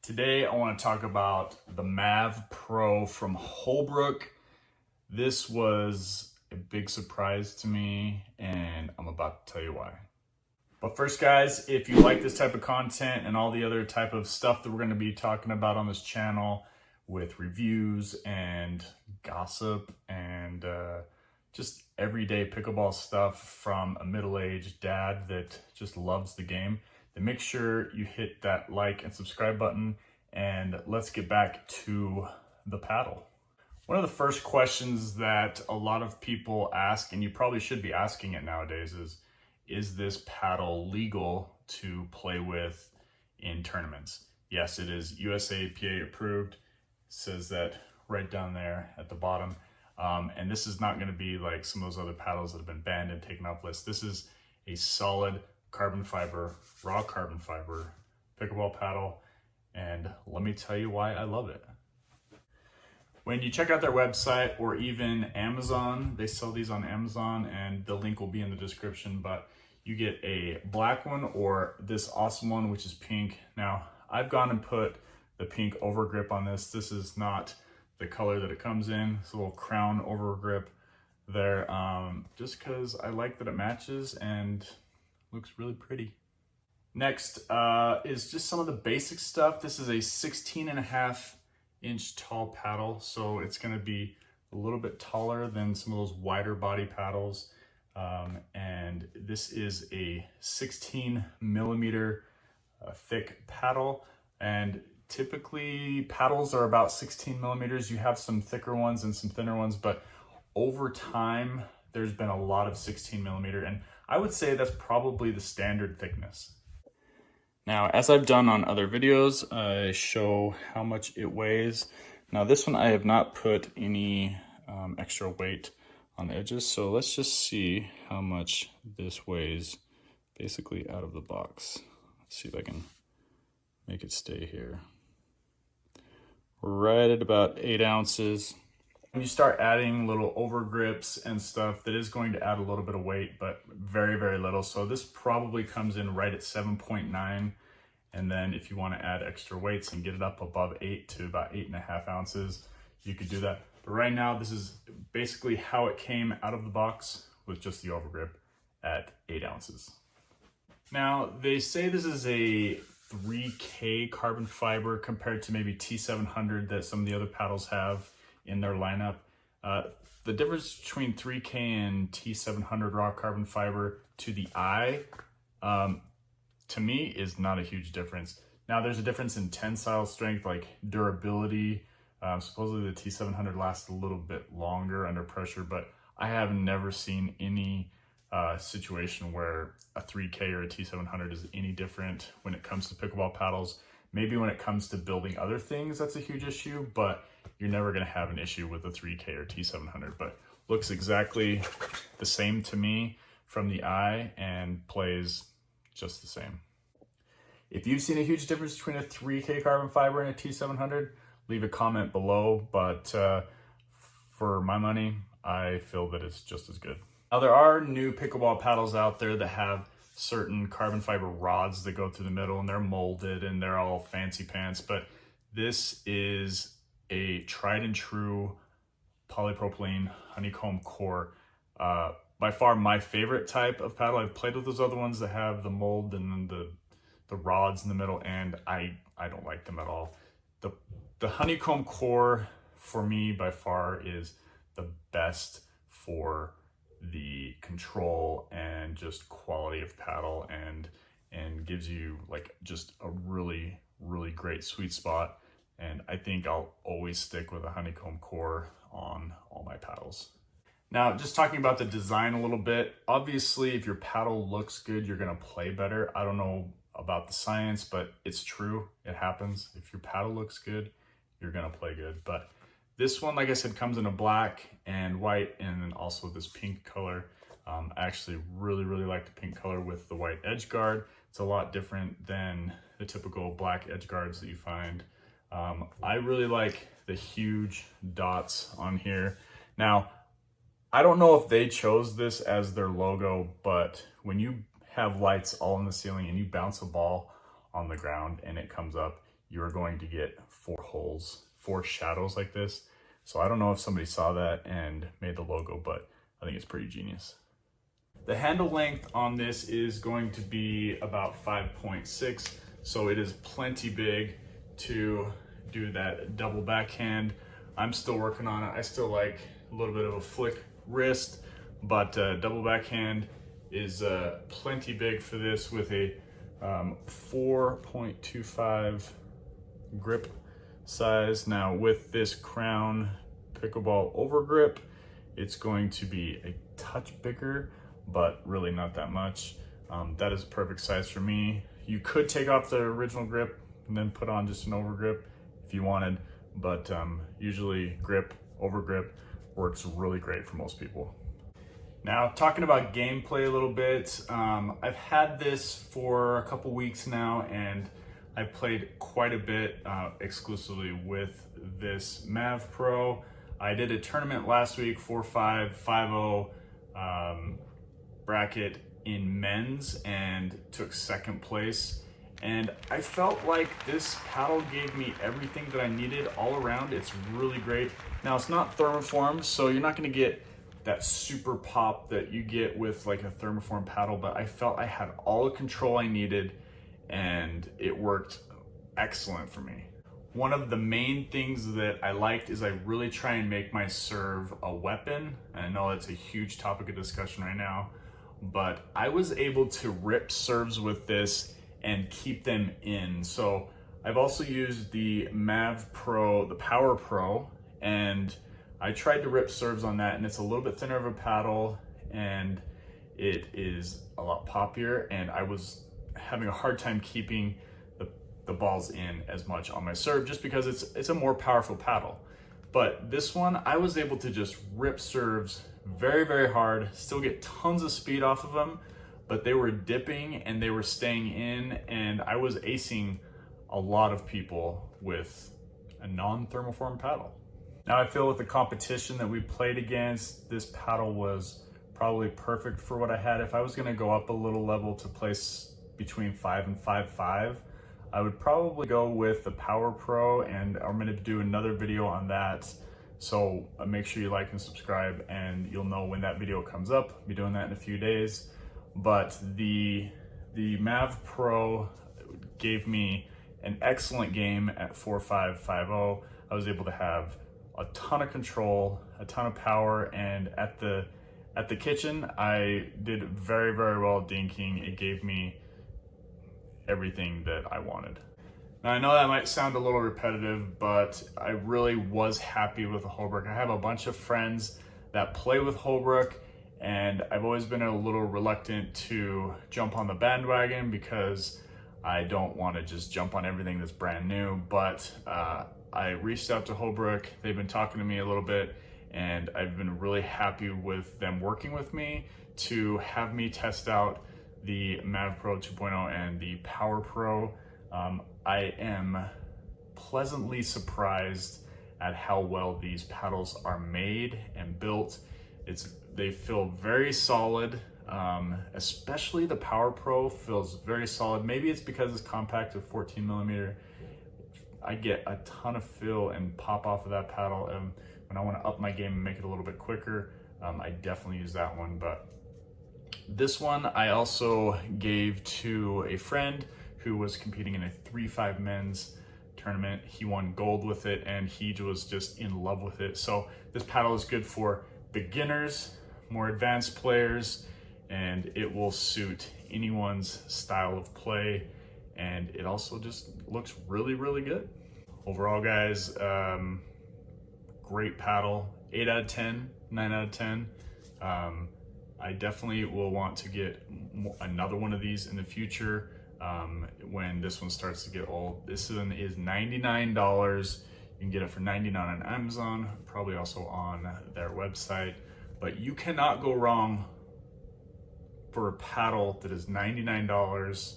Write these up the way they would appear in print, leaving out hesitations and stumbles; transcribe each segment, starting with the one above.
Today I want to talk about the Mav Pro from Holbrook. This was a big surprise to me and I'm about to tell you why. But first guys, if you like this type of content and all the other type of stuff that we're going to be talking about on this channel with reviews and gossip and just everyday pickleball stuff from a middle-aged dad that just loves the game, then make sure you hit that like and subscribe button, and let's get back to the paddle. One of the first questions that a lot of people ask, and you probably should be asking it nowadays, is this paddle legal to play with in tournaments? Yes, it is USAPA approved. It says that right down there at the bottom. And this is not going to be like some of those other paddles that have been banned and taken off lists. This is a solid carbon fiber, raw carbon fiber pickleball paddle, and let me tell you why I love it. When you check out their website or even Amazon, they sell these on Amazon and the link will be in the description, but you get a black one or this awesome one, which is pink. Now, I've gone and put the pink overgrip on this. This is not the color that it comes in. It's a little crown overgrip there, just because I like that it matches and looks really pretty. Next is just some of the basic stuff. This is a 16.5-inch tall paddle, so it's going to be a little bit taller than some of those wider body paddles. And this is a 16 millimeter thick paddle, and typically paddles are about 16 millimeters. You have some thicker ones and some thinner ones, but over time there's been a lot of 16 millimeter, and I would say that's probably the standard thickness. Now, as I've done on other videos, I show how much it weighs. Now this one I have not put any extra weight on the edges, so let's just see how much this weighs basically out of the box. Let's see if I can make it stay here. Right at about 8 ounces. When you start adding little overgrips and stuff, that is going to add a little bit of weight, but very, very little. So this probably comes in right at 7.9. And then if you want to add extra weights and get it up above 8 to about 8.5 ounces, you could do that. But right now, this is basically how it came out of the box with just the overgrip at 8 ounces. Now, they say this is a 3K carbon fiber compared to maybe T700 that some of the other paddles have in their lineup. The difference between 3K and T700 raw carbon fiber to the eye, to me, is not a huge difference. Now, there's a difference in tensile strength, like durability. Supposedly the T700 lasts a little bit longer under pressure, but I have never seen any situation where a 3K or a T700 is any different when it comes to pickleball paddles. Maybe when it comes to building other things, that's a huge issue, but you're never going to have an issue with a 3K or T700. But looks exactly the same to me from the eye and plays just the same. If you've seen a huge difference between a 3K carbon fiber and a T700, leave a comment below, but for my money, I feel that it's just as good. Now, there are new pickleball paddles out there that have certain carbon fiber rods that go through the middle, and they're molded and they're all fancy pants, but this is a tried and true polypropylene Honeycomb Core. By far my favorite type of paddle. I've played with those other ones that have the mold and then the rods in the middle, and I don't like them at all. The Honeycomb Core for me by far is the best for the control and just quality of paddle, and gives you like just a really, really great sweet spot. And I think I'll always stick with a Honeycomb Core on all my paddles. Now, just talking about the design a little bit, obviously if your paddle looks good, you're gonna play better. I don't know about the science, but it's true, it happens. If your paddle looks good, you're gonna play good. But this one, like I said, comes in a black and white and then also this pink color. I actually really, really like the pink color with the white edge guard. It's a lot different than the typical black edge guards that you find. I really like the huge dots on here. Now, I don't know if they chose this as their logo, but when you have lights all in the ceiling and you bounce a ball on the ground and it comes up, you're going to get 4 holes, 4 shadows like this. So I don't know if somebody saw that and made the logo, but I think it's pretty genius. The handle length on this is going to be about 5.6, so it is plenty big to do that double backhand. I'm still working on it. I still like a little bit of a flick wrist, but double backhand is plenty big for this with a 4.25 grip size. Now with this Crown Pickleball overgrip, it's going to be a touch bigger, but really not that much. That is a perfect size for me. You could take off the original grip and then put on just an overgrip if you wanted, but usually overgrip works really great for most people. Now, talking about gameplay a little bit, I've had this for a couple weeks now, and I've played quite a bit exclusively with this Mav Pro. I did a tournament last week, 4-5, 5-0 bracket in men's, and took second place. And I felt like this paddle gave me everything that I needed all around. It's really great. Now, it's not thermoformed, so you're not gonna get that super pop that you get with like a thermoform paddle, but I felt I had all the control I needed and it worked excellent for me. One of the main things that I liked is I really try and make my serve a weapon. And I know that's a huge topic of discussion right now, but I was able to rip serves with this and keep them in. So I've also used the Mav Pro, the Power Pro, and I tried to rip serves on that, and it's a little bit thinner of a paddle and it is a lot poppier, and I was having a hard time keeping the balls in as much on my serve just because it's a more powerful paddle. But this one, I was able to just rip serves very, very hard, still get tons of speed off of them, but they were dipping and they were staying in, and I was acing a lot of people with a non-thermoform paddle. Now I feel with the competition that we played against, this paddle was probably perfect for what I had. If I was gonna go up a little level to place between 5 and 5.5, I would probably go with the Power Pro, and I'm gonna do another video on that. So make sure you like and subscribe, and you'll know when that video comes up. I'll be doing that in a few days. But the Mav Pro gave me an excellent game at 4-5, 5-0. I was able to have a ton of control, a ton of power, and at the kitchen, I did very, very well dinking. It gave me everything that I wanted. Now I know that might sound a little repetitive, but I really was happy with the Holbrook. I have a bunch of friends that play with Holbrook, and I've always been a little reluctant to jump on the bandwagon because I don't want to just jump on everything that's brand new, but I reached out to Holbrook. They've been talking to me a little bit, and I've been really happy with them working with me to have me test out the Mav Pro 2.0 and the Power Pro. I am pleasantly surprised at how well these paddles are made and built. They feel very solid, especially the Power Pro feels very solid. Maybe it's because it's compact with 14 millimeter. I get a ton of feel and pop off of that paddle, and when I want to up my game and make it a little bit quicker, I definitely use that one. But this one I also gave to a friend who was competing in a 3-5 men's tournament. He won gold with it, and he was just in love with it. So this paddle is good for beginners, more advanced players, and it will suit anyone's style of play. And it also just looks really, really good. Overall, guys, great paddle, 8 out of 10, 9 out of 10. I definitely will want to get another one of these in the future when this one starts to get old. This one is $99. You can get it for $99 on Amazon, probably also on their website. But you cannot go wrong for a paddle that is $99,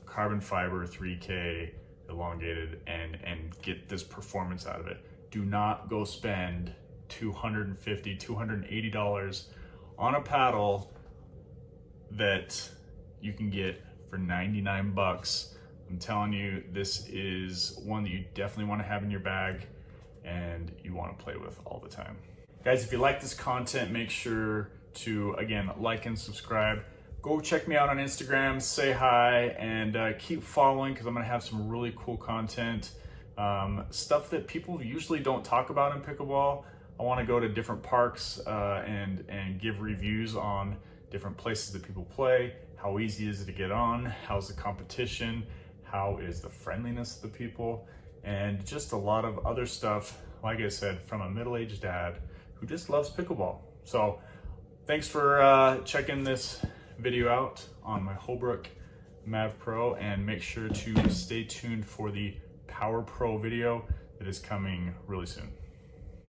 carbon fiber, 3K, elongated, and get this performance out of it. Do not go spend $250, $280 on a paddle that you can get for 99 bucks. I'm telling you, this is one that you definitely want to have in your bag and you want to play with all the time. Guys, if you like this content, make sure to, again, like and subscribe. Go check me out on Instagram, say hi, and keep following, because I'm gonna have some really cool content. Stuff that people usually don't talk about in pickleball. I wanna go to different parks and give reviews on different places that people play. How easy is it to get on? How's the competition? How is the friendliness of the people? And just a lot of other stuff, like I said, from a middle-aged dad who just loves pickleball. So thanks for checking this video out on my Holbrook Mav Pro, and make sure to stay tuned for the Power Pro video that is coming really soon.